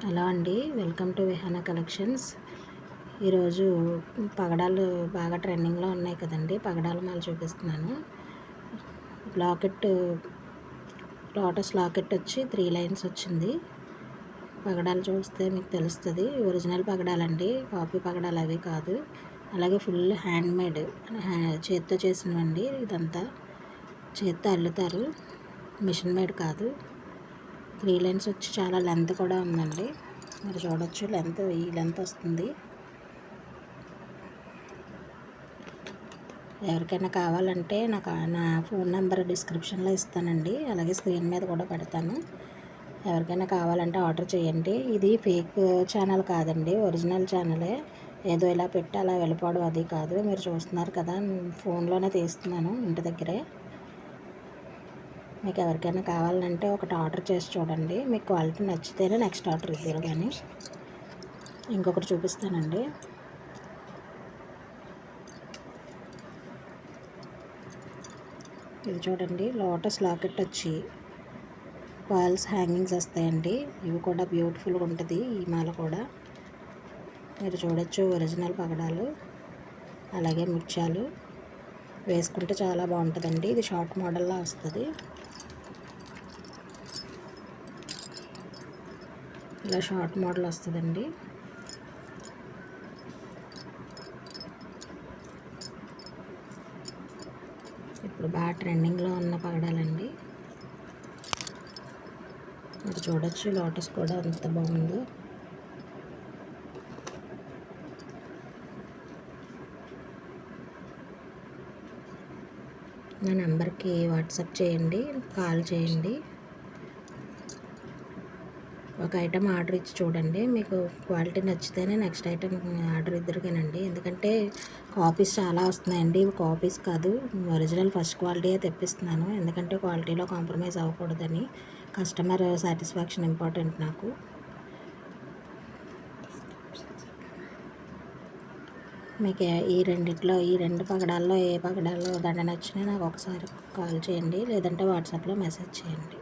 Hello అండి, welcome to Vihana collections. ఈరోజు పగడాలు బాగా ట్రెండింగ్లో ఉన్నాయి కదండి. పగడాల మాల చూపిస్తున్నాను. లాకెట్, లోటస్ లాకెట్ వచ్చి 3 లైన్స్ వచ్చింది. పగడాలు చూస్తే మీకు తెలుస్తుంది. ఒరిజినల్ పగడాలండి, కాపీ పగడాలు అవి కాదు. అలాగే ఫుల్ హ్యాండ్ మేడ్, చేత్తో చేసినవండి. ఇదంతా చేత్తో అల్లుతారు, మిషన్ మేడ్ కాదు. 3 లైన్స్ వచ్చి చాలా లెంత్ కూడా ఉందండి. మీరు చూడొచ్చు, ఈ లెంత్ వస్తుంది. ఎవరికైనా కావాలంటే నా ఫోన్ నెంబర్ డిస్క్రిప్షన్లో ఇస్తానండి, అలాగే స్క్రీన్ మీద కూడా పెడతాను. ఎవరికైనా కావాలంటే ఆర్డర్ చేయండి. ఇది ఫేక్ ఛానల్ కాదండి, ఒరిజినల్ ఛానలే. ఏదో ఇలా పెట్టి అలా వెళ్ళిపోవడం అది కాదు. మీరు చూస్తున్నారు కదా, ఫోన్లోనే తీస్తున్నాను ఇంటి దగ్గరే. మీకు ఎవరికైనా కావాలంటే ఒకటి ఆర్డర్ చేసి చూడండి. మీకు క్వాలిటీ నచ్చితేనే నెక్స్ట్ ఆర్డర్ ఇద్దరు. కానీ ఇంకొకటి చూపిస్తానండి. ఇది చూడండి, లోటస్ లాకెట్ వచ్చి వాల్స్ హ్యాంగింగ్స్ వస్తాయండి. ఇవి కూడా బ్యూటిఫుల్గా ఉంటుంది. ఈ మాల కూడా మీరు చూడొచ్చు, ఒరిజినల్ పగడాలు. అలాగే ముత్యాలు వేసుకుంటే చాలా బాగుంటుందండి. ఇది షార్ట్ మోడల్లో వస్తుంది. ఇలా షార్ట్ మోడల్ వస్తుందండి. ఇప్పుడు బాగా ట్రెండింగ్లో ఉన్న పగడాలండి. మీరు చూడొచ్చు, లోటస్ కూడా ఎంత బాగుందో. నా నెంబర్కి వాట్సాప్ చేయండి, కాల్ చేయండి. ఒక ఐటెం ఆర్డర్ ఇచ్చి చూడండి. మీకు క్వాలిటీ నచ్చితేనే నెక్స్ట్ ఐటెం ఆర్డర్ ఇద్దరికేనండి. ఎందుకంటే కాపీస్ చాలా వస్తున్నాయండి. ఇవి కాపీస్ కాదు, ఒరిజినల్ ఫస్ట్ క్వాలిటీయే తెప్పిస్తున్నాను. ఎందుకంటే క్వాలిటీలో కాంప్రమైజ్ అవ్వకూడదని. కస్టమర్ సాటిస్ఫాక్షన్ ఇంపార్టెంట్ నాకు. మీకు ఈ రెండు పగడాల్లో ఏ పగడాల్లో దండ నచ్చినా నాకు ఒకసారి కాల్ చేయండి, లేదంటే వాట్సాప్లో మెసేజ్ చేయండి.